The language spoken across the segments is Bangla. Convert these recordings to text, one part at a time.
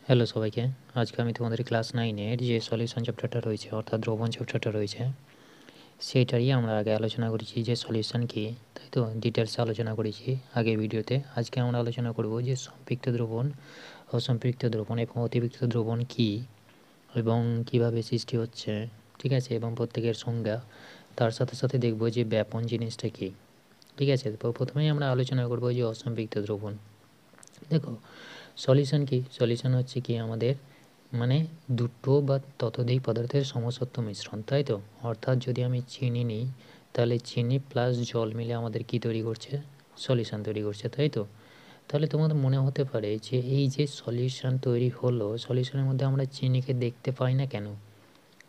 হ্যালো সবাইকে। আজকে আমি তোমাদের ক্লাস 9 এর যে সলিউশন চ্যাপ্টারটা রয়েছে অর্থাৎ দ্রবণ চ্যাপ্টারটা রয়েছে সেটারই আমরা আগে আলোচনা করেছি যে সলিউশন কী, তাই তো ডিটেলসে আলোচনা করেছি আগের ভিডিওতে। আজকে আমরা আলোচনা করব যে সম্পৃক্ত দ্রবণ, অসম্পৃক্ত দ্রবণ এবং অতিরিক্ত দ্রবণ কী এবং কীভাবে সৃষ্টি হচ্ছে, ঠিক আছে, এবং প্রত্যেকের সংজ্ঞা। তার সাথে সাথে দেখব যে ব্যাপন জিনিসটা কী, ঠিক আছে। তো প্রথমেই আমরা আলোচনা করব যে অসম্পৃক্ত দ্রবণ। দেখো সলিউশন কী? সলিউশন হচ্ছে কি আমাদের মানে দুটো বা ততোধিক পদার্থের সমসত্ব মিশ্রণ, তাই তো। অর্থাৎ যদি আমি চিনি নিই তাহলে চিনি প্লাস জল মিলে আমাদের কি তৈরি করছে? সলিউশন তৈরি করছে, তাই তো। তাহলে তোমাদের মনে হতে পারে যে এই যে সলিউশন তৈরি হলো, সলিউশনের মধ্যে আমরা চিনিকে দেখতে পাই না কেন,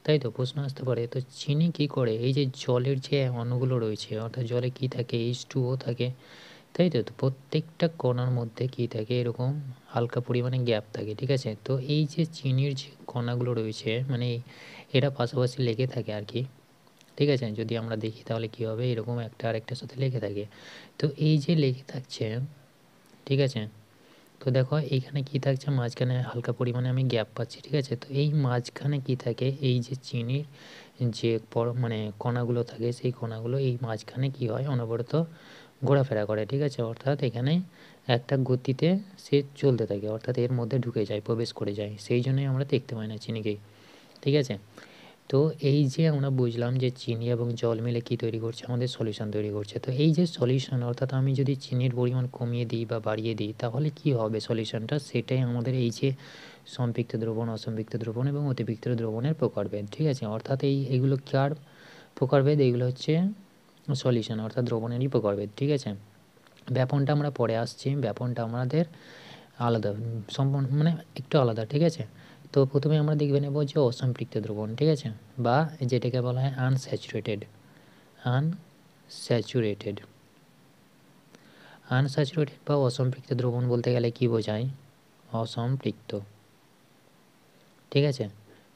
তাই তো প্রশ্ন আসতে পারে। তো চিনি কি করে? এই যে জলের যে অণুগুলো রয়েছে অর্থাৎ জলে কি থাকে? H2O থাকে, তাই তো। তো প্রত্যেকটা কণার মধ্যে কী থাকে? এরকম হালকা পরিমাণে গ্যাপ থাকে, ঠিক আছে। তো এই যে চিনির যে কণাগুলো রয়েছে মানে এরা পাশাপাশি লেগে থাকে আর কি, ঠিক আছে। যদি আমরা দেখি তাহলে কী হবে, এরকম একটা আরেকটার সাথে লেগে থাকে। তো এই যে লেগে থাকছে, ঠিক আছে। তো দেখো এইখানে কী থাকছে, মাঝখানে হালকা পরিমাণে আমি গ্যাপ পাচ্ছি, ঠিক আছে। তো এই মাঝখানে কী থাকে? এই যে চিনির যে মানে কণাগুলো থাকে সেই কণাগুলো এই মাঝখানে কী হয়? অনবরত ঘোরাফেরা করে, ঠিক আছে। অর্থাৎ এখানে একটা গতিতে সে চলতে থাকে, অর্থাৎ এর মধ্যে ঢুকে যায়, প্রবেশ করে যায়, সেই জন্যই আমরা দেখতে পাই না চিনিকে, ঠিক আছে। তো এই যে আমরা বুঝলাম যে চিনি এবং জল মিলে কী তৈরি করছে? আমাদের সলিউশন তৈরি করছে। তো এই যে সলিউশন অর্থাৎ আমি যদি চিনির পরিমাণ কমিয়ে দিই বা বাড়িয়ে দিই তাহলে কী হবে সলিউশনটা? সেটাই আমাদের এই যে সম্পৃক্ত দ্রবণ, অসম্পৃক্ত দ্রবণ এবং অতিরিক্ত দ্রবণের প্রকারভেদ, ঠিক আছে। অর্থাৎ এগুলো কার প্রকারভেদ? এগুলো হচ্ছে সলিউশন অর্থাৎ দ্রবণেরই প্রকারভেদ, ঠিক আছে। ব্যাপনটা আমরা পরে আসছি, ব্যাপনটা আমাদের আলাদা, সম্পূর্ণ মানে একটু আলাদা, ঠিক আছে। তো প্রথমে আমরা দেখবে নেব যে অসম্পৃক্ত দ্রবণ, ঠিক আছে, বা যেটাকে বলা হয় আনস্যাচুরেটেড। আনস্যাচুরেটেড বা অসম্পৃক্ত দ্রবণ বলতে গেলে কি বোঝায়? অসম্পৃক্ত, ঠিক আছে।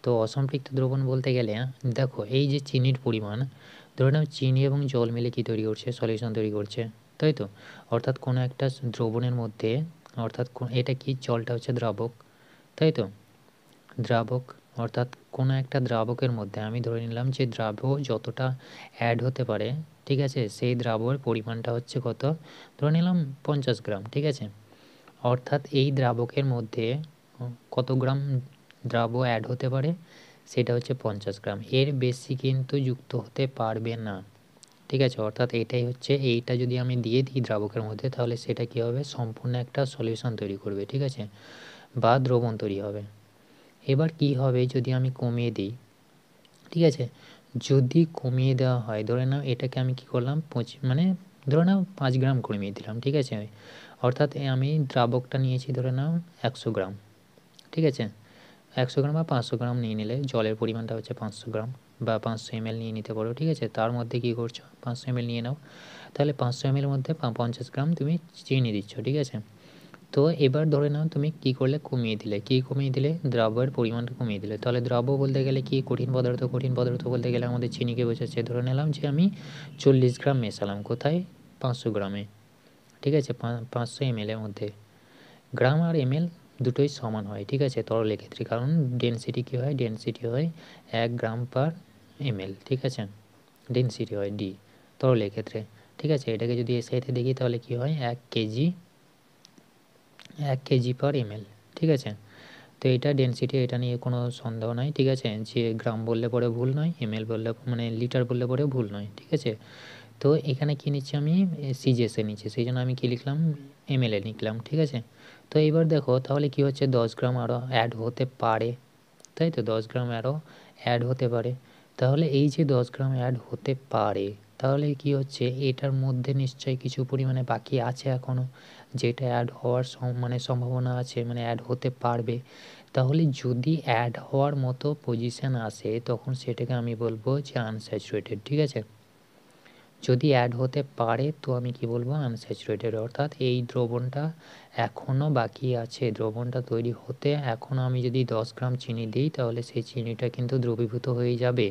তো অসম্পৃক্ত দ্রবণ বলতে গেলে দেখো এই যে চিনির পরিমাণ, ধরে নাও চিনি এবং জল মিলে কি তৈরি করছে? সলিউশন তৈরি করছে, তাই তো। অর্থাৎ কোনো একটা দ্রবণের মধ্যে, অর্থাৎ এটা কি? জলটা হচ্ছে দ্রাবক, তাই তো। দ্রাবক অর্থাৎ কোনো একটা দ্রাবকের মধ্যে আমি ধরে নিলাম যে দ্রাব্য যতটা অ্যাড হতে পারে, ঠিক আছে, সেই দ্রাবকের পরিমাণটা হচ্ছে কত? ধরে নিলাম 50 গ্রাম, ঠিক আছে। অর্থাৎ এই দ্রাবকের মধ্যে কত গ্রাম দ্রাব্য অ্যাড হতে পারে? সেটা হচ্ছে 50 গ্রাম, এর বেশি কিন্তু যুক্ত হতে পারবে না, ঠিক আছে। অর্থাৎ এটাই হচ্ছে, এইটা যদি আমি দিয়ে দিই দ্রাবকের মধ্যে তাহলে সেটা কী হবে? সম্পূর্ণ একটা সলিউশন তৈরি করবে, ঠিক আছে, বা দ্রবণ তৈরি হবে। এবার কি হবে যদি আমি কমিয়ে দিই, ঠিক আছে। যদি কমিয়ে দেওয়া হয়, ধরে নাও এটাকে আমি কি করলাম, মানে ধরে নাও 5 গ্রাম কমিয়ে দিলাম, ঠিক আছে। অর্থাৎ আমি দ্রাবকটা নিয়েছি ধরে নাও 100 গ্রাম, ঠিক আছে। 100 গ্রাম বা 500 গ্রাম নিয়ে নিলে, জলের পরিমাণটা হচ্ছে 500 গ্রাম বা 500 ml নিয়ে নিতে পারো, ঠিক আছে। তার মধ্যে কী করছো? 500 ml নিয়ে নাও, তাহলে 500 ml মধ্যে 50 গ্রাম তুমি চিনি দিচ্ছ, ঠিক আছে। তো এবার ধরে নাও তুমি কী করলে? কমিয়ে দিলে। কী কমিয়ে দিলে? দ্রব্যের পরিমাণটা কমিয়ে দিলে। তাহলে দ্রব্য বলতে গেলে কি? কঠিন পদার্থ। কঠিন পদার্থ বলতে গেলে আমাদের চিনিকে বোঝাচ্ছে। ধরে নিলাম যে আমি 40 গ্রাম মেশালাম, কোথায়? 500 গ্রামে, ঠিক আছে, 500 ml এর মধ্যে। গ্রাম আর ml দুটোই সমান হয়, ঠিক আছে, তরলের ক্ষেত্রে, কারণ ডেনসিটি কী হয়? ডেনসিটি হয় 1 গ্রাম পার ml, ঠিক আছে, ডেনসিটি হয় ডি তরলের ক্ষেত্রে, ঠিক আছে। এটাকে যদি এসআইতে দেখি তাহলে কি হয়? 1 কেজি পার ml, ঠিক আছে। তো এটা ডেনসিটি, এটা নিয়ে কোনো সন্দেহ নাই, ঠিক আছে। যে গ্রাম বললে পরে ভুল নয়, ml বললে মানে লিটার বললে পরেও ভুল নয়, ঠিক আছে। তো এখানে কী নিচ্ছি আমি? সিজিএসে নিচ্ছি, সেই জন্য আমি কী লিখলাম? ml লিখলাম, ঠিক আছে। তো এবার দেখো তাহলে কি হচ্ছে? 10 গ্রাম আরও অ্যাড হতে পারে, তাই তো, 10 গ্রাম আরও অ্যাড হতে পারে। তাহলে এই যে 10 গ্রাম অ্যাড হতে পারে, তাহলে কি হচ্ছে? এটার মধ্যে নিশ্চয়ই কিছু পরিমাণে বাকি আছে এখনও, যেটা অ্যাড হওয়ার মানে সম্ভাবনা আছে, মানে অ্যাড হতে পারবে। তাহলে যদি অ্যাড হওয়ার মতো পজিশান আসে তখন সেটাকে আমি বলবো যে আনস্যাচুরেটেড, ঠিক আছে। যদি অ্যাড হতে পারে তো আমি কি বলবো? আনস্যাচুরেটেড। অর্থাৎ এই দ্রবণটা এখনও বাকি আছে, দ্রবণটা তৈরি হতে এখনও আমি যদি 10 গ্রাম চিনি দিই তাহলে সেই চিনিটা কিন্তু দ্রবীভূত হয়ে যাবে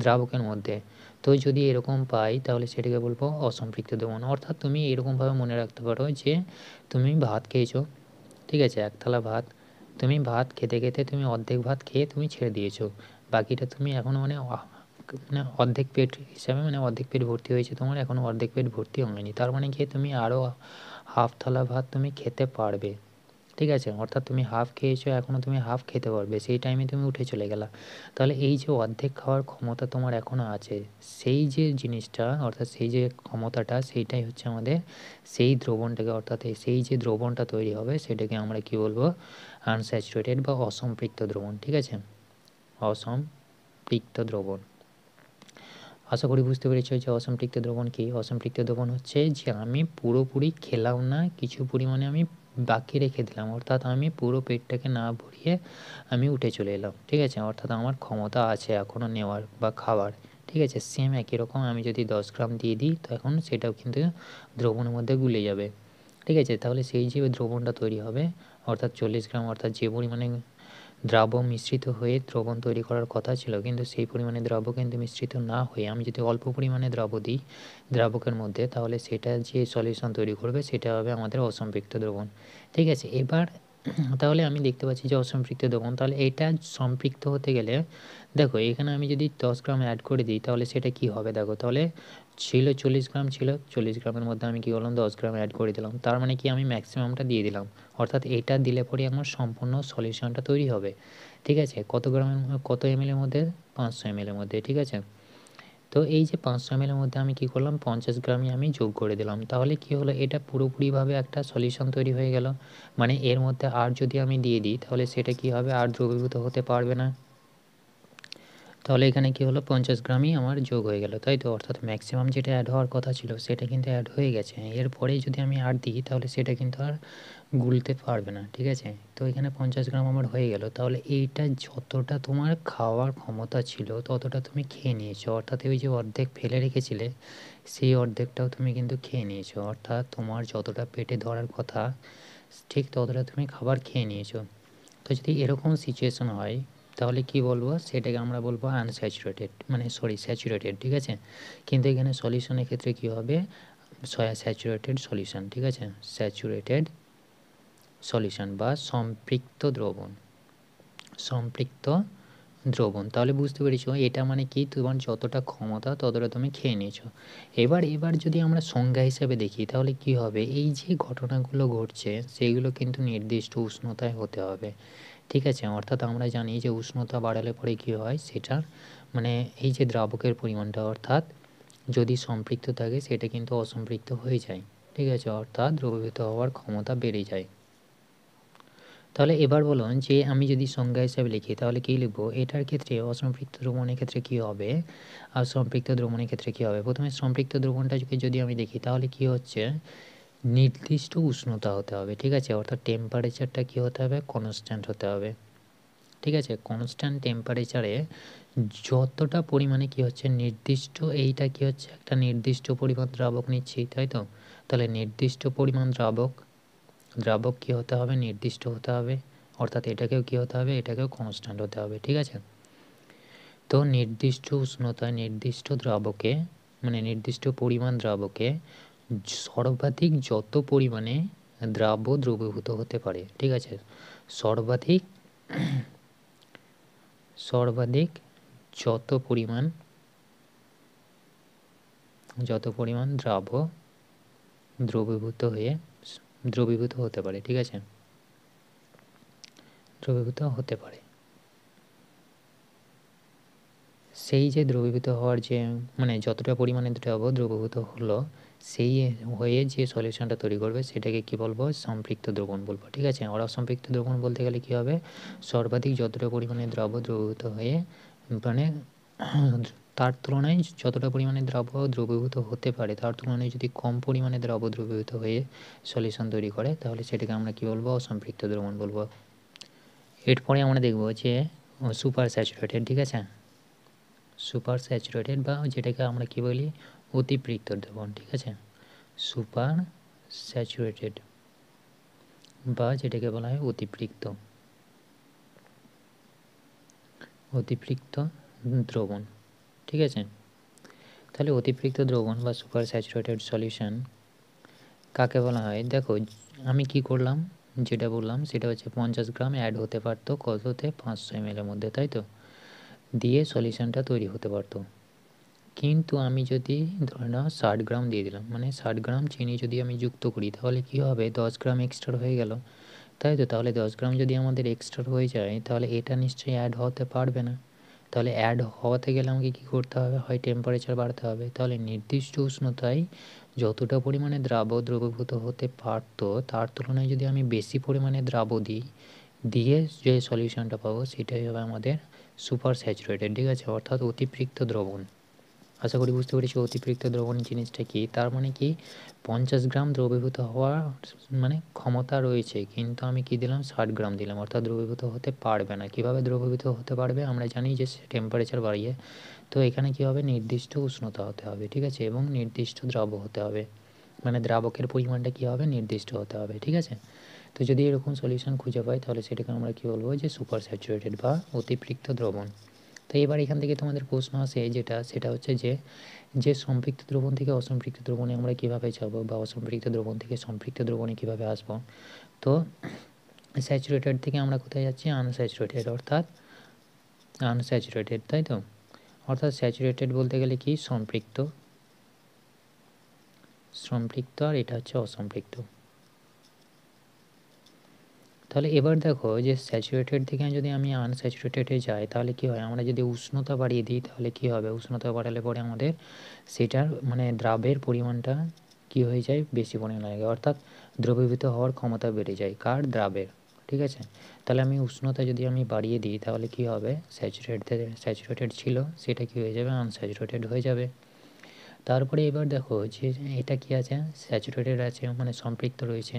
দ্রাবকের মধ্যে। তো যদি এরকম পাই তাহলে সেটাকে বলবো অসম্পৃক্ত দ্রবণ। অর্থাৎ তুমি এরকমভাবে মনে রাখতে পারো যে তুমি ভাত খেয়েছো, ঠিক আছে, এক থালা ভাত, তুমি ভাত খেতে খেতে তুমি অর্ধেক ভাত খেয়ে তুমি ছেড়ে দিয়েছো, বাকিটা তুমি এখনও মানে অর্ধেক পেট হিসাবে মানে অর্ধেক পেট ভর্তি হয়েছে তোমার, এখনও অর্ধেক পেট ভর্তি হয়নি। তার মানে কি তুমি আরও হাফ থালা ভাত তুমি খেতে পারবে, ঠিক আছে। অর্থাৎ তুমি হাফ খেয়েছো, এখনও তুমি হাফ খেতে পারবে, সেই টাইমে তুমি উঠে চলে গেলা। তাহলে এই যে অর্ধেক খাওয়ার ক্ষমতা তোমার এখনও আছে, সেই যে জিনিসটা অর্থাৎ সেই যে ক্ষমতাটা, সেইটাই হচ্ছে আমাদের সেই দ্রবণটাকে, অর্থাৎ সেই যে দ্রবণটা তৈরি হবে সেটাকে আমরা কি বলবো, আনস্যাচুরেটেড বা অসম্পৃক্ত দ্রবণ, ঠিক আছে, অসম্পৃক্ত দ্রবণ। আশা করি বুঝতে পেরেছো যে অসম্পৃক্ত দ্রবণ কী। অসম্পৃক্ত দ্রবণ হচ্ছে যে আমি পুরোপুরি খেলাম না, কিছু পরিমাণে আমি বাকি রেখে দিলাম, অর্থাৎ আমি পুরো পেটটাকে না ভরিয়ে আমি উঠে চলে এলাম, ঠিক আছে। অর্থাৎ আমার ক্ষমতা আছে এখনও নেওয়ার বা খাওয়ার, ঠিক আছে। সেম একই রকম আমি যদি 10 গ্রাম দিয়ে দিই তখন সেটাও কিন্তু দ্রবণের মধ্যে গুলে যাবে, ঠিক আছে। তাহলে সেই যে দ্রবণটা তৈরি হবে অর্থাৎ 40 গ্রাম, অর্থাৎ যে পরিমাণে দ্রাব্য মিশ্রিত হয়ে দ্রবণ তৈরি করার কথা ছিল, কিন্তু সেই পরিমাণে দ্রাব্য কিন্তু মিশ্রিত না হয়ে আমি যদি অল্প পরিমাণে দ্রাব্য দিই দ্রাবকের মধ্যে, তাহলে সেটা যে সলিউশন তৈরি করবে সেটা হবে আমাদের অসম্পৃক্ত দ্রবণ, ঠিক আছে। এবার তাহলে আমি দেখতে পাচ্ছি যে অসম্পৃক্ত দ্রবণ, তাহলে এটা সম্পৃক্ত হতে গেলে দেখো এখানে আমি যদি 10 গ্রাম অ্যাড করে দিই তাহলে সেটা কি হবে, দেখো তাহলে ছিল 40 গ্রাম, ছিল 40 গ্রামের মধ্যে আমি কী করলাম 10 গ্রাম অ্যাড করে দিলাম, তার মানে কি আমি ম্যাক্সিমামটা দিয়ে দিলাম, অর্থাৎ এটা দিলে পরে আমার সম্পূর্ণ সলিউশনটা তৈরি হবে, ঠিক আছে। কত গ্রামের কত এমএলের মধ্যে, 500 এমএলের মধ্যে, ঠিক আছে। তো এই যে 500 এমএলের মধ্যে আমি কি করলাম 50 গ্রামই আমি যোগ করে দিলাম, তাহলে কি হলো এটা পুরোপুরিভাবে একটা সলিউশন তৈরি হয়ে গেল। মানে এর মধ্যে আর যদি আমি দিয়ে দিই তাহলে সেটা কি হবে, আর দ্রবীভূত হতে পারবে না। তাহলে এখানে কি হলো 50 গ্রামই আমার যোগ হয়ে গেল, তাই তো। অর্থাৎ ম্যাক্সিমাম যেটা অ্যাড হওয়ার কথা ছিল সেটা কিন্তু অ্যাড হয়ে গেছে, এরপরে যদি আমি আর দিই তাহলে সেটা কিন্তু আর গুলতে পারবে না, ঠিক আছে। তো এখানে 50 গ্রাম আমার হয়ে গেল, তাহলে এইটা যতটা তোমার খাওয়ার ক্ষমতা ছিল ততটা তুমি খেয়ে নিয়েছো, অর্থাৎ ওই যে অর্ধেক ফেলে রেখেছিলে সেই অর্ধেকটাও তুমি কিন্তু খেয়ে নিয়েছো, অর্থাৎ তোমার যতটা পেটে ধরার কথা ঠিক ততটা তুমি খাবার খেয়ে নিয়েছো। তো যদি এরকম সিচুয়েশন হয় তাহলে কি বলবো, সেটাকে আমরা বলবো আনস্যাচুরেটেড মানে স্যাচুরেটেড, ঠিক আছে। কিন্তু এখানে সলিউশনের ক্ষেত্রে কি হবে, স্যাচুরেটেড সলিউশন, ঠিক আছে, স্যাচুরেটেড সলিউশন বা সম্পৃক্ত দ্রবণ, সম্পৃক্ত দ্রবণ। তাহলে বুঝতে পেরেছো এটা মানে কি, তোমার যতটা ক্ষমতা ততটা তুমি খেয়ে নিয়েছো। এবার যদি আমরা সংজ্ঞা হিসেবে দেখি তাহলে কি হবে, এই যে ঘটনাগুলো ঘটছে সেগুলো কিন্তু নির্দিষ্ট উষ্ণতায় হতে হবে, ঠিক আছে। অর্থাৎ আমরা জানি যে উষ্ণতা বাড়ালে পরে কী হয়, সেটার মানে এই যে দ্রাবকের পরিমাণটা অর্থাৎ যদি সম্পৃক্ত থাকে সেটা কিন্তু অসম্পৃক্ত হয়ে যায়, ঠিক আছে, অর্থাৎ দ্রবীভূত হওয়ার ক্ষমতা বেড়ে যায়। তাহলে এবার বলো যে আমি যদি সংজ্ঞা হিসাবে লিখি তাহলে কী লিখবো, এটার ক্ষেত্রে অসম্পৃক্ত দ্রবণের ক্ষেত্রে কী হবে আর সম্পৃক্ত দ্রবণের ক্ষেত্রে কী হবে। প্রথমে সম্পৃক্ত দ্রবণটাকে যদি আমি দেখি তাহলে কী হচ্ছে, নির্দিষ্ট উষ্ণতা হতে হবে, ঠিক আছে, অর্থাৎ টেম্পারেচারটা কী হতে হবে, কনস্ট্যান্ট হতে হবে, ঠিক আছে। কনস্ট্যান্ট টেম্পারেচারে যতটা পরিমাণে কী হচ্ছে নির্দিষ্ট, এইটা কী হচ্ছে একটা নির্দিষ্ট পরিমাণ দ্রাবক নিচ্ছি, তাই তো। তাহলে নির্দিষ্ট পরিমাণ দ্রাবক কী হতে হবে, নির্দিষ্ট হতে হবে, অর্থাৎ এটাকেও কী হতে হবে, এটাকেও কনস্ট্যান্ট হতে হবে, ঠিক আছে। তো নির্দিষ্ট উষ্ণতায় নির্দিষ্ট দ্রাবকে মানে নির্দিষ্ট পরিমাণ দ্রাবকে সর্বাধিক যত পরিমাণে দ্রাব্য দ্রবীভূত হতে পারে, ঠিক আছে, সর্বাধিক যত পরিমাণ দ্রাব্য দ্রবীভূত হতে পারে, ঠিক আছে, দ্রবীভূত হতে পারে। সেই যে দ্রবীভূত হওয়ার যে মানে যতটা পরিমাণে দ্রবীভূত হলো সেই হয়ে যে সলিউশনটা তৈরি করবে সেটাকে কি বলবো, সম্পৃক্ত দ্রবণ বলবো, ঠিক আছে। আর অসম্পৃক্ত দ্রবণ বলতে গেলে কি হবে, সর্বাধিক যতটা পরিমাণে দ্রবীভূত হয়ে মানে তার তুলনায় যতটা পরিমাণে দ্রবীভূত হতে পারে তার তুলনায় যদি কম পরিমাণে দ্রবীভূত হয়ে সলিউশন তৈরি করে তাহলে সেটাকে আমরা কি বলবো, অসম্পৃক্ত দ্রবণ বলবো। এরপরে আমরা দেখব যে সুপার স্যাচুরেটেড, ঠিক আছে, সুপার স্যাচুরেটেড বা যেটাকে আমরা কি বলি অতিপৃক্ত দ্রবণ, ঠিক আছে, সুপার স্যাচুরেটেড বা যেটাকে বলা হয় অতিপৃক্ত দ্রবণ, ঠিক আছে। তাহলে অতিপৃক্ত দ্রবণ বা সুপার স্যাচুরেটেড সলিউশন কাকে বলা হয়, দেখো আমি কি করলাম যেটা বললাম সেটা হচ্ছে 50 গ্রাম অ্যাড হতে পারতো কততে 500 ml এর মধ্যে, তাই তো, দিয়ে সলিউশনটা তৈরি হতে পারতো। কিন্তু আমি যদি ধরে নাও 60 গ্রাম দিয়ে দিলাম, মানে 60 গ্রাম চিনি যদি আমি যুক্ত করি তাহলে কী হবে, 10 গ্রাম এক্সট্রা হয়ে গেল, তাই তো। তাহলে 10 গ্রাম যদি আমাদের এক্সট্রা হয়ে যায় তাহলে এটা নিশ্চয়ই অ্যাড হতে পারবে না। তাহলে অ্যাড হওয়াতে গেলে আমাকে কী করতে হবে, হয় টেম্পারেচার বাড়াতে হবে। তাহলে নির্দিষ্ট উষ্ণতায় যতটা পরিমাণে দ্রবীভূত হতে পারতো তার তুলনায় যদি আমি বেশি পরিমাণে দিই, দিয়ে যে সলিউশনটা পাবো সেটাই হবে আমাদের সুপার স্যাচুরেটেড, ঠিক আছে, অর্থাৎ অতিরিক্ত দ্রবণ। আশা করি বুঝতে পেরেছি অতিরিক্ত দ্রবণ জিনিসটা কি। তার মানে কি 50 গ্রাম দ্রবীভূত হওয়ার মানে ক্ষমতা রয়েছে, কিন্তু আমি কি দিলাম 60 গ্রাম দিলাম, অর্থাৎ দ্রবীভূত হতে পারবে না। কিভাবে দ্রবীভূত হতে পারবে, আমরা জানি যে টেম্পারেচার বাড়িয়ে, তো এখানে কী হবে, নির্দিষ্ট উষ্ণতা হতে হবে, ঠিক আছে, এবং নির্দিষ্ট দ্রব হতে হবে, মানে দ্রাবকের পরিমাণটা কী হবে, নির্দিষ্ট হতে হবে, ঠিক আছে। তো যদি এরকম সলিউশন খুঁজে পাই তাহলে সেটাকে আমরা কী বলবো, যে সুপার স্যাচুরেটেড বা অতিরিক্ত দ্রবণ। তো এবার এখান থেকে তোমাদের প্রশ্ন আসে সেটা হচ্ছে যে সম্পৃক্ত দ্রবণ থেকে অসম্পৃক্ত দ্রবণে আমরা কীভাবে যাব, বা অসম্পৃক্ত দ্রবণ থেকে সম্পৃক্ত দ্রবণে কীভাবে আসবো। তো স্যাচুরেটেড থেকে আমরা কোথায় যাচ্ছি, আনস্যাচুরেটেড, অর্থাৎ আনস্যাচুরেটেড, তাই তো। অর্থাৎ স্যাচুরেটেড বলতে গেলে কি, সম্পৃক্ত, আর এটা হচ্ছে অসম্পৃক্ত। তাহলে এবার দেখো যে স্যাচুরেটেড থেকে যদি আমি আনস্যাচুরেটেডে যাই তাহলে কী হয়, আমরা যদি উষ্ণতা বাড়িয়ে দিই তাহলে কী হবে, উষ্ণতা বাড়ালে পরে আমাদের সেটার মানে দ্রাবের পরিমাণটা কী হয়ে যায়, বেশি পরিমাণে লাগে, অর্থাৎ দ্রবীভূত হওয়ার ক্ষমতা বেড়ে যায়, কার, দ্রাবের, ঠিক আছে। তাহলে আমি উষ্ণতা যদি আমি বাড়িয়ে দিই তাহলে কী হবে, স্যাচুরেটেড ছিল সেটা কী হয়ে যাবে, আনস্যাচুরেটেড হয়ে যাবে। তারপরে এবার দেখো যে এটা কি আছে, স্যাচুরেটেড আছে মানে সম্পৃক্ত রয়েছে।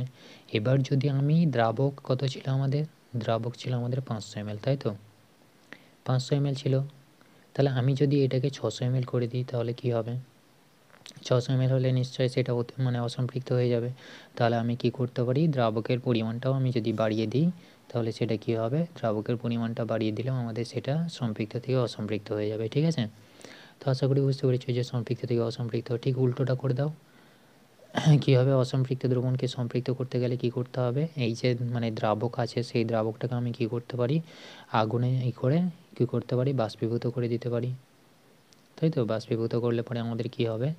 এবার যদি আমি দ্রাবক কত ছিল আমাদের, দ্রাবক ছিল আমাদের 500 ml, তাই তো, 500 ml ছিল। তাহলে আমি যদি এটাকে 600 ml করে দিই তাহলে কি হবে, 600 ml হলে নিশ্চয়ই সেটা মানে অসম্পৃক্ত হয়ে যাবে। তাহলে আমি কি করতে পারি, দ্রাবকের পরিমাণটাও আমি যদি বাড়িয়ে দিই তাহলে সেটা কি হবে, দ্রাবকের পরিমাণটা বাড়িয়ে দিলেও আমাদের সেটা সম্পৃক্ত থেকে অসম্পৃক্ত হয়ে যাবে, ঠিক আছে। তো আশা করি বুঝতে পেরেছি যে সম্পৃক্ত থেকে অসম্পৃক্ত, ঠিক উল্টোটা করে দাও। কী হবে, অসম্পৃক্ত দ্রবণকে সম্পৃক্ত করতে গেলে কি করতে হবে, এই যে মানে দ্রাবক আছে সেই দ্রাবকটাকে আমি কি করতে পারি, আগুনে করে কী করতে পারি, বাষ্পীভূত করে দিতে পারি, তাই তো। বাষ্পীভূত করলে পরে আমাদের কি হবে,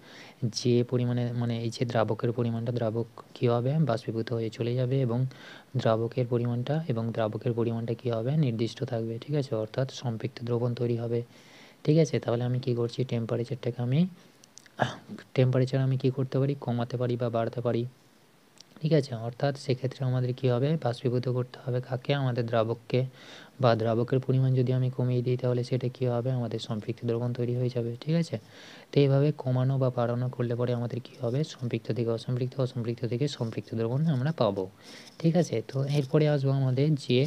যে পরিমাণে মানে এই যে দ্রাবকের পরিমাণটা, দ্রাবক কী হবে, বাষ্পীভূত হয়ে চলে যাবে, এবং দ্রাবকের পরিমাণটা কী হবে, নির্দিষ্ট থাকবে, ঠিক আছে, অর্থাৎ সম্পৃক্ত দ্রবণ তৈরি হবে, ঠিক আছে। তাহলে আমি কি করছি, টেম্পারেচার আমি কি করতে পারি, কমাতে পারি বা বাড়াতে পারি, ঠিক আছে। অর্থাৎ সেক্ষেত্রে আমাদের কি হবে, বাষ্পীভূত করতে হবে কাকে, আমাদের দ্রাবককে, বা দ্রাবকের পরিমাণ যদি আমি কমিয়ে দিই তাহলে সেটা কী হবে, আমাদের সম্পৃক্ত দ্রবণ তৈরি হয়ে যাবে, ঠিক আছে। তো এইভাবে কমানো বা বাড়ানো করলে পরে আমাদের কী হবে, সম্পৃক্ত থেকে অসম্পৃক্ত, অসম্পৃক্ত থেকে সম্পৃক্ত দ্রবণ আমরা পাবো, ঠিক আছে। তো এরপরে আসবো আমাদের যে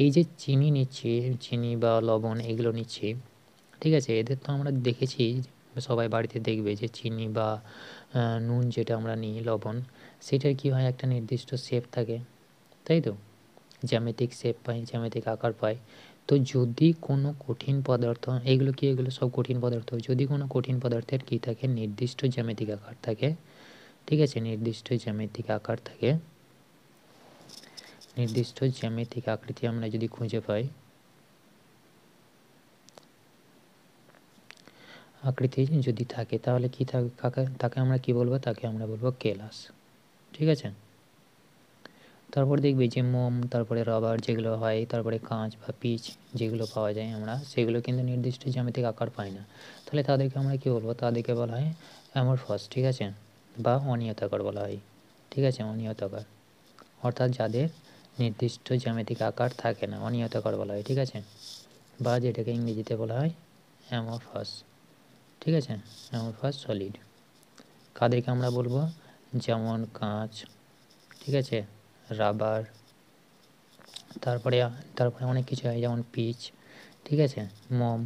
এই যে চিনি নিচ্ছি, চিনি বা লবণ এগুলো নিচ্ছি, ঠিক আছে। এদের তো আমরা দেখেছি, সবাই বাড়িতে দেখবে যে চিনি বা নুন যেটা আমরা নিই, লবণ, সেটার কী হয়, একটা নির্দিষ্ট শেপ থাকে, তাই তো, জ্যামিতিক শেপ পাই, জ্যামিতিক আকার পাই। তো যদি কোনো কঠিন পদার্থ, এগুলো সব কঠিন পদার্থ, যদি কোনো কঠিন পদার্থের কী থাকে, নির্দিষ্ট জ্যামিতিক আকার থাকে, ঠিক আছে, নির্দিষ্ট জ্যামিতিক আকৃতি আমরা যদি খুঁজে পাই, আকৃতি যদি থাকে তাহলে কি তাকে আমরা কি বলবো, তাকে আমরা বলবো কেলাস, ঠিক আছে। তারপর দেখবি যে মোম, তারপরে রাবার যেগুলো হয়, তারপরে কাঁচ বা পিচ যেগুলো পাওয়া যায় আমরা, সেগুলো কিন্তু নির্দিষ্ট জ্যামিতিক আকার পাই না। তাহলে তাদেরকে আমরা কী বলবো, তাদেরকে বলা হয় অ্যামরফাস, ঠিক আছে, বা অনিয়তাকার বলা হয়, ঠিক আছে, অনিয়তাকার, অর্থাৎ যাদের নির্দিষ্ট জ্যামিতিক আকার থাকে না, অনিয়তাকার বলা হয়, ঠিক আছে, বা যেটাকে ইংরেজিতে বলা হয় অ্যামরফাস, ঠিক আছে, অ্যামরফাস সলিড। কাদেরকে আমরা বলবো, যেমন কাঁচ, ঠিক আছে, রাবার, তারপরে অনেক কিছু হয় যেমন পিচ, ঠিক আছে, মোম।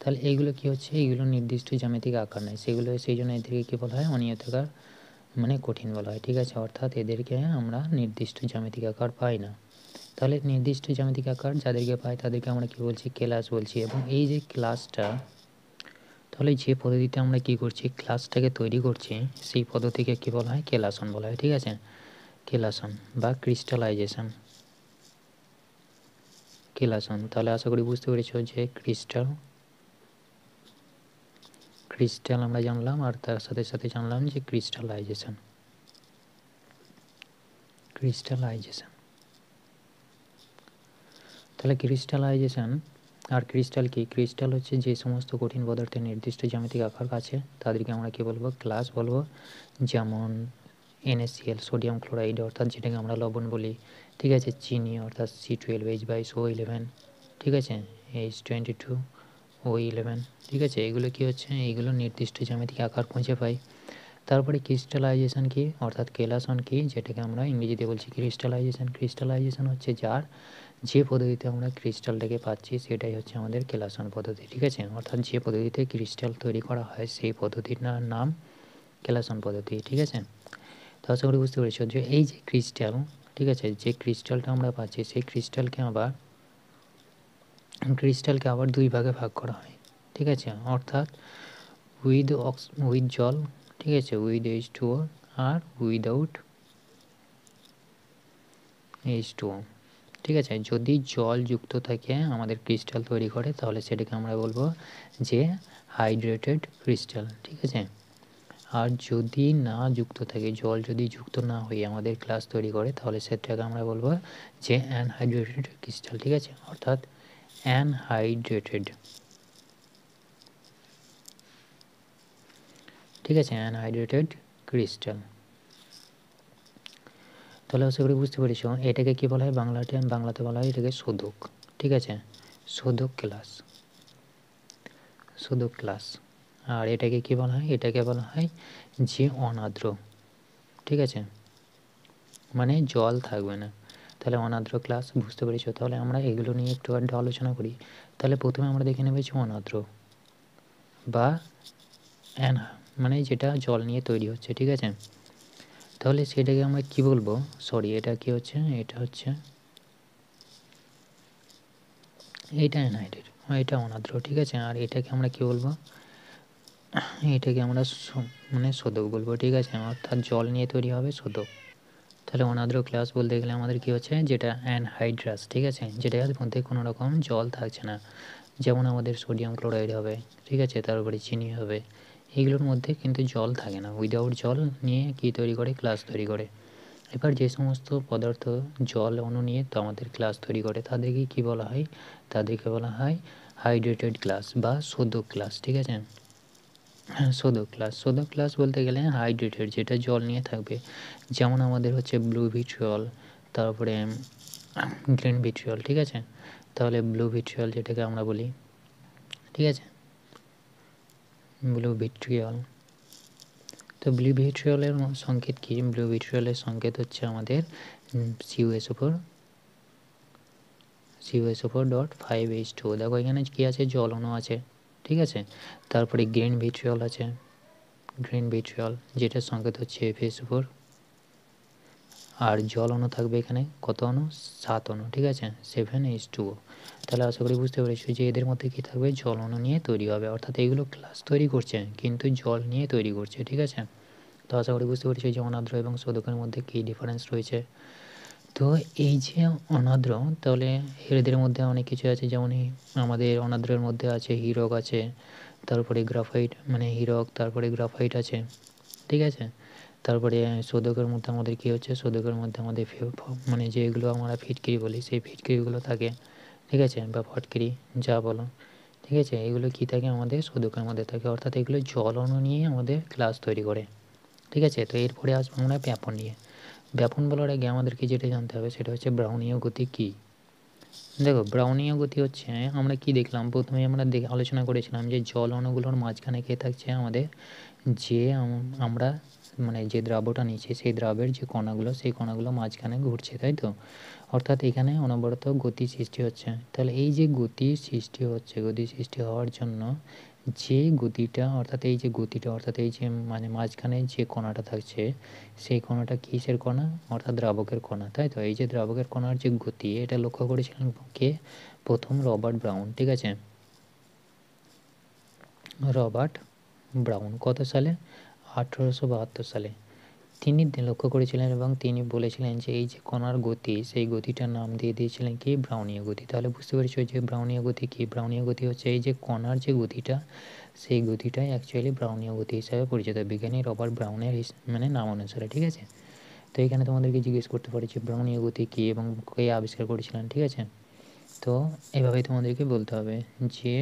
তাহলে এইগুলো কী হচ্ছে, এইগুলো নির্দিষ্ট জ্যামিতিক আকার নেয়, সেই জন্য এদেরকে কী বলা হয়, অনিয়তাকার মানে কঠিন বলা হয়, ঠিক আছে, অর্থাৎ এদেরকে আমরা নির্দিষ্ট জ্যামিতিক আকার পাই না। তাহলে নির্দিষ্ট জ্যামিতিক আকার যাদেরকে পাই তাদেরকে আমরা কী বলছি, কেলাস বলছি। এবং এই যে ক্লাসটা, তাহলে যে পদ্ধতিতে আমরা কী করছি, ক্লাসটাকে তৈরি করছি, সেই পদ্ধতিকে কী বলা হয়, কেলাসন বলা হয়, ঠিক আছে। কেলাসন বা ক্রিস্টালাইজেশন। কেলাসন, তাহলে আশা করি বুঝতে পেরেছো যে ক্রিস্টাল আমরা জানলাম, আর তার সাথে সাথে জানলাম যে ক্রিস্টালাইজেশন। তাহলে ক্রিস্টালাইজেশন আর ক্রিস্টাল কি? ক্রিস্টাল হচ্ছে যে সমস্ত কঠিন পদার্থের নির্দিষ্ট জ্যামিতিক আকার আছে তাদেরকে আমরা কি বলবো? ক্লাস বলবো। যেমন NaCl সোডিয়াম ক্লোরাইড অর্থাৎ যেটাকে আমরা লবণ বলি, ঠিক আছে, চিনি অর্থাৎ C12H2O11, ঠিক আছে, H22O11, ঠিক আছে, এগুলো কি হচ্ছে? এইগুলো নির্দিষ্ট জ্যামিতিক আকার খুঁজে পাই। তারপরে ক্রিস্টালাইজেশন কি অর্থাৎ কেলাসন কি, যেটাকে আমরা ইংরেজিতে বলছি ক্রিস্টালাইজেশন। ক্রিস্টালাইজেশন হচ্ছে যে পদ্ধতিতে আমরা ক্রিস্টালটাকে পাচ্ছি সেটাই হচ্ছে আমাদের কেলাসন পদ্ধতি, ঠিক আছে, অর্থাৎ যে পদ্ধতিতে ক্রিস্টাল তৈরি করা হয় সেই পদ্ধতির নাম কেলাসন পদ্ধতি, ঠিক আছে। তো আশা করি বুঝতে পেরেছো যে এই যে ক্রিস্টাল, ঠিক আছে, যে ক্রিস্টালটা আমরা পাচ্ছি সেই ক্রিস্টালকে আবার দুই ভাগে ভাগ করা হয়, ঠিক আছে, অর্থাৎ উইথ জল, ঠিক আছে, with H2O R without H2O, ঠিক আছে। যদি জল যুক্ত থাকে আমাদের ক্রিস্টাল তৈরি করে তাহলে সেটাকে আমরা বলবো যে হাইড্রেটেড ক্রিস্টাল, ঠিক আছে। আর যদি না যুক্ত থাকে, জল যদি যুক্ত না হয়ে আমাদের গ্লাস তৈরি করে তাহলে সেটাকে আমরা বলবো যে অ্যানহাইড্রেটেড ক্রিস্টাল, ঠিক আছে, অর্থাৎ অ্যানহাইড্রেটেড, ঠিক আছে, অ্যানহাইড্রেটেড ক্রিস্টাল। তাহলে আশা করি বুঝতে পেরেছ এটাকে কি বলা হয়? বাংলাতে বলা হয় এটাকে শোধক, ঠিক আছে, শোধক ক্লাস। আর এটাকে কি বলা হয়? এটাকে বলা হয় যে অনাদ্র, ঠিক আছে, মানে জল থাকবে না। তাহলে অনাদ্র ক্লাস, বুঝতে পেরেছ? তাহলে আমরা এগুলো নিয়ে একটু আলোচনা করি। তাহলে প্রথমে আমরা দেখে নেব যে অনাদ্র বা মানে যেটা জল নিয়ে তৈরি হচ্ছে, ঠিক আছে। তাহলে সেটাকে আমরা কি বলবো? এটা কি হচ্ছে? এটা হচ্ছে এইটা অ্যানহাইড্রেট, এটা অনাদ্র, ঠিক আছে। আর এটাকে আমরা কি বলবো? এটাকে আমরা মানে শোধক বলবো, ঠিক আছে, অর্থাৎ জল নিয়ে তৈরি হবে শোধক। তাহলে অনাদ্র ক্লাস বলতে গেলে আমাদের কি হচ্ছে? যেটা অ্যানহাইড্রাস, ঠিক আছে, যেটার মধ্যে কোনো রকম জল থাকছে না, যেমন আমাদের সোডিয়াম ক্লোরাইড হবে, ঠিক আছে, তারপরে চিনি হবে, এইগুলোর মধ্যে কিন্তু জল থাকে না। উইদাউট জল নিয়ে কি তৈরি করে? ক্লাস তৈরি করে। এবার যে সমস্ত পদার্থ জল অণু নিয়ে তো আমাদের ক্লাস তৈরি করে তাদেরকে কি বলা হয়? তাদেরকে বলা হয় হাইড্রেটেড ক্লাস বা শোধক ক্লাস, ঠিক আছে। শোধক ক্লাস বলতে গেলে হাইড্রেটেড, যেটা জল নিয়ে থাকবে, যেমন আমাদের হচ্ছে ব্লু ভিট্রিয়ল, তারপরে গ্রিন ভিট্রিয়ল, ঠিক আছে। তাহলে ব্লু ভিট্রিয়ল যেটাকে আমরা বলি, ঠিক আছে, ব্লু ভিট্রিয়ল। তো ব্লু ভিট্রিয়লের সংকেত কি? ব্লু ভিট্রিয়লের সংকেত হচ্ছে আমাদের CuSO4.5H2O। দেখো এখানে কি আছে? জল অণু আছে, ঠিক আছে। তারপরে গ্রিন ভিট্রিয়ল আছে, যেটার সংকেত হচ্ছে FeSO4, আর জল অণু থাকবে এখানে কত অণু? 7 অণু, ঠিক আছে, 7H2O। তাহলে আশা করি বুঝতে পেরেছি যে এদের মধ্যে কি থাকবে? জল অণু নিয়ে তৈরি হবে, অর্থাৎ এইগুলো গ্লাস তৈরি করছে কিন্তু জল নিয়ে তৈরি করছে, ঠিক আছে। তো আশা করি বুঝতে পেরেছি যে অনাদ্র এবং শোধকের মধ্যে কী ডিফারেন্স রয়েছে। তো এই যে অনাদ্র, তাহলে এদের মধ্যে অনেক কিছু আছে, যেমন আমাদের অনাদ্রের মধ্যে আছে হীরক আছে, তারপরে গ্রাফাইট, মানে হীরক, তারপরে গ্রাফাইট আছে, ঠিক আছে। তারপরে শোধকের মধ্যে আমাদের কী হচ্ছে? শোধকের মধ্যে আমাদের মানে যেগুলো আমরা ফিটকিরি বলি সেই ফিটকিরিগুলো থাকে, ঠিক আছে, বা ফটকিরি যা বলো, ঠিক আছে। এগুলো কী থাকে? আমাদের শোধকের মধ্যে থাকে, অর্থাৎ এগুলো জল অণু নিয়ে আমাদের গ্লাস তৈরি করে, ঠিক আছে। তো এরপরে আসবো আমরা ব্যাপন নিয়ে। ব্যাপন বলার আগে আমাদেরকে যেটা জানতে হবে সেটা হচ্ছে ব্রাউনীয় গতি কী। দেখো ব্রাউনীয় গতি হচ্ছে, আমরা কি দেখলাম প্রথমে? আমরা আলোচনা করেছিলাম যে জল অণুগুলোর মাঝখানে কে থাকছে? আমাদের যে আমরা মানে যে দ্রাবটা নিচ্ছি সেই দ্রাবের যে কণাগুলো, সেই কণাগুলো মাঝখানে ঘুরছে, তাই তো। অর্থাৎ এখানে অনবরত গতি সৃষ্টি হচ্ছে। তাহলে এই যে গতি সৃষ্টি হচ্ছে, গতি সৃষ্টি হওয়ার জন্য যে গতিটা, অর্থাৎ এই যে গতিটা, অর্থাৎ এই যে মানে মাঝখানে যে কণাটা থাকছে সেই কণাটা কিসের কণা? অর্থাৎ দ্রাবকের কণা, তাই তো। এই যে দ্রাবকের কণার যে গতি, এটা লক্ষ্য করেছিলেন কে? প্রথম রবার্ট ব্রাউন, ঠিক আছে, রবার্ট ব্রাউন। কত সালে? 1872 সালে। তিনি লক্ষ্য করেছিলেন এবং তিনি বলেছিলেন যে এই যে কণার গতি, সেই গতিটার নাম দিয়ে দিয়েছিলেন কি ব্রাউনীয় গতি। তাহলে বুঝতে পেরেছো যে ব্রাউনীয় গতি কি? ব্রাউনীয় গতি হচ্ছে এই যে কণার যে গতিটা, সেই গতিটাই অ্যাকচুয়ালি ব্রাউনীয় গতি হিসাবে পরিচিত, বিজ্ঞানী রবার্ট ব্রাউনের মানে নাম অনুসারে। ঠিক আছে, তো এখানে তোমাদেরকে জিজ্ঞেস করতে পারি যে ব্রাউনীয় গতি কী এবং কে আবিষ্কার করেছিলেন। ঠিক আছে, তো এভাবেই তোমাদেরকে বলতে হবে যে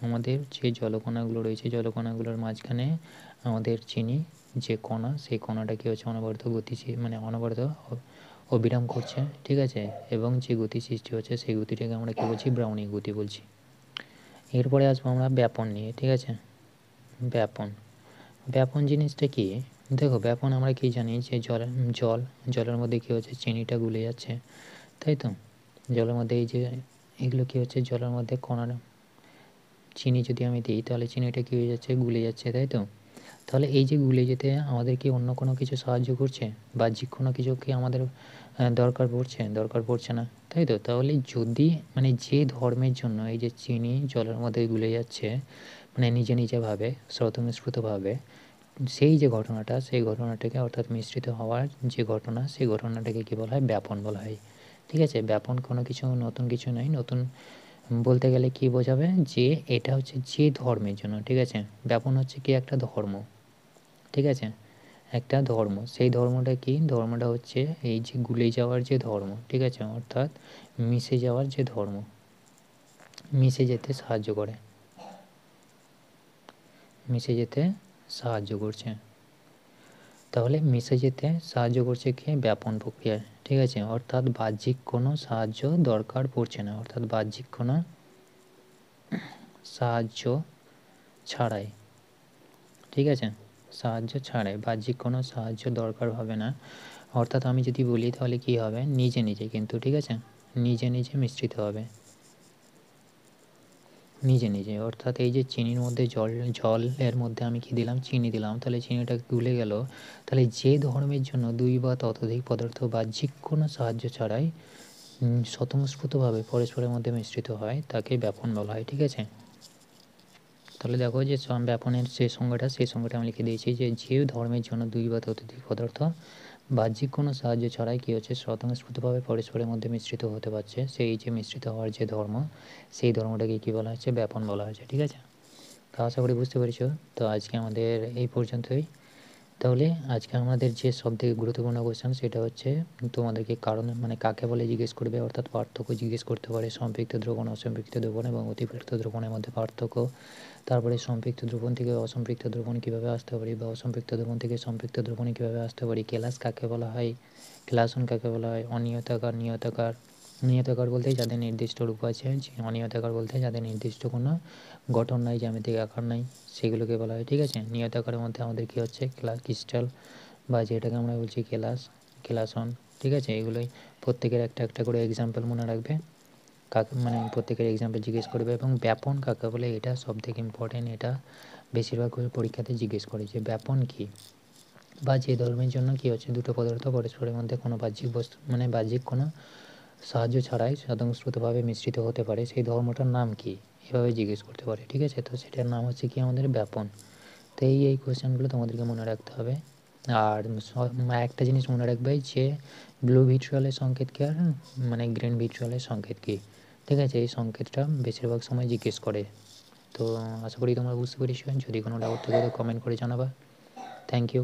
আমাদের যে জলকণাগুলো রয়েছে, জলকণাগুলোর মাঝখানে আমাদের চিনি যে কণা, সেই কণাটা কী হচ্ছে অনবরত গতিশীল, মানে অনবরত অবিরাম করছে। ঠিক আছে, এবং যে গতি সৃষ্টি হচ্ছে সেই গতিটাকে আমরা কী বলছি? ব্রাউনীয় গতি বলছি। এরপরে আসবো আমরা ব্যাপন নিয়ে। ঠিক আছে, ব্যাপন ব্যাপন জিনিসটা কি? দেখো, ব্যাপন আমরা কি জানি যে জলের মধ্যে কী হচ্ছে? চিনিটা গুলে যাচ্ছে, তাই তো? জলের মধ্যে এই যে এগুলো কী হচ্ছে? জলের মধ্যে কণা চিনি যদি আমি দিই তাহলে চিনিটা কী হয়ে যাচ্ছে? গুলে যাচ্ছে, তাই তো? তাহলে এই যে গুলে যেতে আমাদের কি অন্য কোনো কিছু সাহায্য করছে? বাহ্যিক কোনো কিছু কি আমাদের দরকার পড়ছে না, তাই তো? তাহলে যদি মানে যে ধর্মের জন্য এই যে চিনি জলের মধ্যে গুলে যাচ্ছে, মানে নিজেভাবে স্বতঃস্ফূর্তভাবে, সেই যে ঘটনাটা, সেই ঘটনাটাকে অর্থাৎ মিশ্রিত হওয়ার যে ঘটনা, সেই ঘটনাটাকে কী বলা হয়? ব্যাপন বলা হয়। ঠিক আছে, ব্যাপন কোনো কিছু নতুন কিছু নয়। নতুন বলতে গেলে কি বোঝাবে? যে এটা হচ্ছে যে ধর্মের জন্য। ঠিক আছে, ব্যাপন হচ্ছে কি? একটা ধর্ম। ঠিক আছে, একটা ধর্ম। সেই ধর্মটা কি? ধর্মটা হচ্ছে এই যে গুলে যাওয়ার যে ধর্ম। ঠিক আছে, অর্থাৎ মিশে যাওয়ার যে ধর্ম, মিশে যেতে সাহায্য করে, মিশে যেতে সাহায্য করছে। তাহলে মিশে যেতে সাহায্য করছে কি? ব্যাপন প্রক্রিয়ায়। ঠিক আছে, অর্থাৎ বাহ্যিক কোনো সাহায্য দরকার পড়ছে না, অর্থাৎ বাহ্যিক কোনো সাহায্য ছাড়াই। ঠিক আছে, সাহায্য ছাড়াই, বাহ্যিক কোনো সাহায্য দরকার হবে না। অর্থাৎ আমি যদি বলি তাহলে কি হবে? নিজে কিন্তু। ঠিক আছে, নিজে মিশ্রিত হবে, নিজে। অর্থাৎ এই যে চিনির মধ্যে জলের মধ্যে আমি কি দিলাম? চিনি দিলাম, তাহলে চিনিটা গুলে গেল। তাহলে যে ধর্মের জন্য দুই বা ততোধিক পদার্থ বাহ্যিক কোনো সাহায্য ছাড়াই স্বতঃস্ফূর্তভাবে পরস্পরের মধ্যে মিশ্রিত হয়, তাকে ব্যাপন বলা হয়। ঠিক আছে, তাহলে দেখো যে ব্যাপনের যে সংজ্ঞাটা, সেই সংজ্ঞাটা আমি লিখে দিয়েছি যে ধর্মের জন্য দুই বা ততোধিক পদার্থ বাহ্যিক কোনো সাহায্য ছাড়াই কী হচ্ছে? স্বতঃস্ফূর্তভাবে পরস্পরের মধ্যে মিশ্রিত হতে পারছে, সেই যে মিশ্রিত হওয়ার যে ধর্ম, সেই ধর্মটাকে কী বলা হচ্ছে? ব্যাপন বলা হচ্ছে। ঠিক আছে, তো আশা করি বুঝতে পেরেছো। তো আজকে আমাদের এই পর্যন্তই। তাহলে আজকে আমাদের যে সবথেকে গুরুত্বপূর্ণ কোয়েশ্চেন, সেটা হচ্ছে তোমাদেরকে কারণ মানে কাকে বলে জিজ্ঞেস করবে, অর্থাৎ পার্থক্য জিজ্ঞেস করতে পারে সম্পৃক্ত দ্রবণ, অসম্পৃক্ত দ্রবণ এবং অতিপৃক্ত দ্রবণের মধ্যে পার্থক্য। তারপরে সম্পৃক্ত দ্রবণ থেকে অসম্পৃক্ত দ্রবণ কীভাবে আসতে পারি, বা অসম্পৃক্ত দ্রবণ থেকে সম্পৃক্ত দ্রবণে কীভাবে আসতে পারি, কেলাস কাকে বলা হয়, কেলাসন কাকে বলা হয়, অনিয়তাকার, নিয়তাকার বলতে যাদের নির্দিষ্ট রূপ আছে, অনিয়তাকার বলতে যাদের নির্দিষ্ট কোনো গঠন নাই, জ্যামিতিক আকার নাই, সেগুলোকে বলা হয়। ঠিক আছে, নিয়তাকারের মধ্যে আমাদের কী হচ্ছে? ক্রিস্টাল বা যেটাকে আমরা বলছি কেলাসন। ঠিক আছে, এগুলোই প্রত্যেকের একটা করে এক্সাম্পল মনে রাখবে, কাকে মানে প্রত্যেকের এক্সাম্পল জিজ্ঞেস করবে। এবং ব্যাপন কাকে বলে, এটা সবথেকে ইম্পর্টেন্ট, এটা বেশিরভাগ পরীক্ষাতে জিজ্ঞেস করে যে ব্যাপন কী, বা যে ধর্মের জন্য কী হচ্ছে? দুটো পদার্থ পরস্পরের মধ্যে কোনো বাহ্যিক বস্তু মানে বাহ্যিক কোনো সাহায্য ছাড়াই স্বতঃস্ফূর্তভাবে মিশ্রিত হতে পারে, সেই ধর্মটার নাম কি? এভাবে জিজ্ঞেস করতে পারে। ঠিক আছে, তো সেটার নাম হচ্ছে কি? আমাদের ব্যাপন। তো এই কোয়েশ্চেনগুলো তোমাদেরকে মনে রাখতে হবে। আর একটা জিনিস মনে রাখবে যে ব্লু ভিট্রিয়লের সংকেত কী আর মানে গ্রিন ভিট্রিয়লের সংকেত কী। ঠিক আছে, এই সংকেতটা বেশিরভাগ সময় জিজ্ঞেস করে। তো আশা করি তোমরা বুঝতে পেরেছো। যদি কোনো ডাউট থাকে তো কমেন্ট করে জানাবা। Thank you.